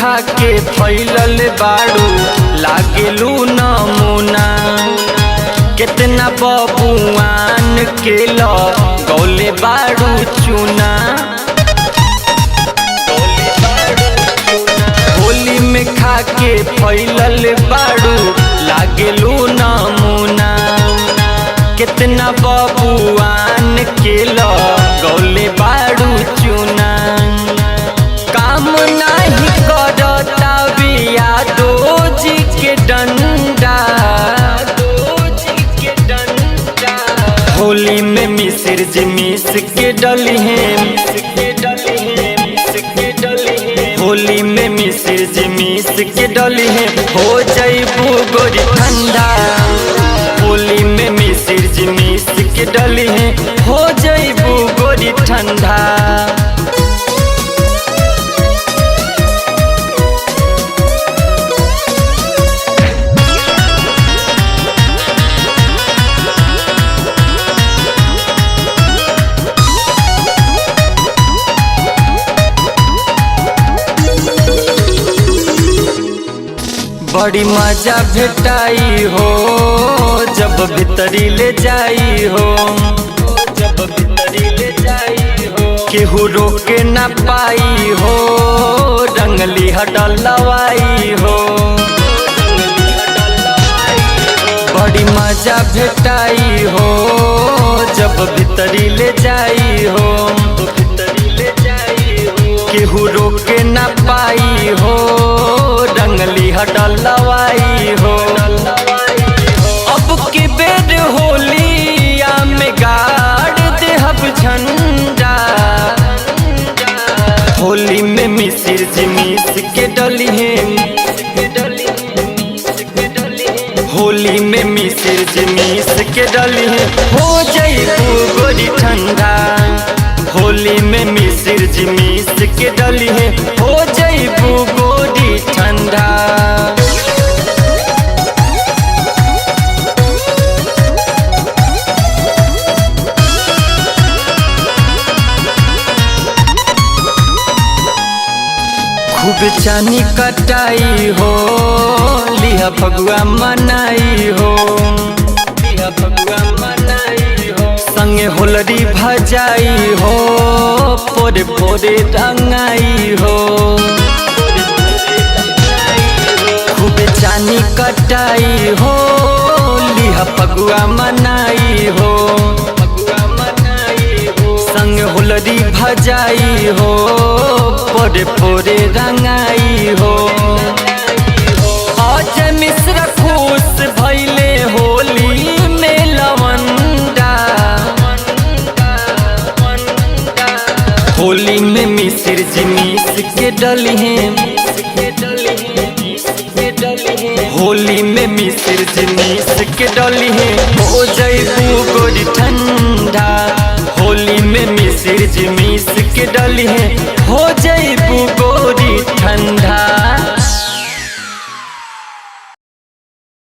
खा के फैलल बाड़ू लागेलू नमूना। कितना बबुआन के गौले बाड़ू चूना। होली में खा के फैलल बाड़ू लागेलू नमूना। कितना बबुआन के गौले बाड़ू चूना। काम नहीं करता बिया दोजी के डंडा। होली में मिसिर जी मिस के डली हैं। होली में मिसिर जी मिस के डली हैं हो जाइबू गोरी ठंडा। होली में मिसिर जी मिस के डली हैं हो जाइबू गोरी ठंडा। बड़ी मजा भेटाई हो जब भीतरी ले जाई हो। जब भीतरी ले जाई हो केहू रोके ना पाई हो। रंगली हडलवाई हो। बड़ी मजा भेटाई हो जब भीतरी ले जाई हो। केहू रोके ना पाई हो। रंगली हडलवाई हो। अब के बेर होलिया में गाड़ देहब झंडा। होली में मिसिर जी मिस के डली हैं। होली में मिसिर जी मिस के डली हैं हो जाइबू गोरी ठंडा। होली में मिसिर जी मिस के डली हैं हो जाइबू गोरी ठंडा। खूब चानी कटाई हो लिहा फगुआ मनाई हो। लिहा फगुआ मनाई हो संगे होलरी भजाई हो। पोरे पोरे रंगाई हो। खूब चानी कटाई हो लिहा फगुआ मनाई हो। संग होलरी भजाई हो पोरे पोरे रंगाई हो। आज मिश्रा खुश भैले होली में लवंडा। होली में मिसिर जी मिस के डली हैं। होली में मिसिर जी मिस के डली हैं हो जाइबू गोरी ठंडा। होली में मिसिर जी मिस के डली हैं हो जाइबू गोरी ठंडा।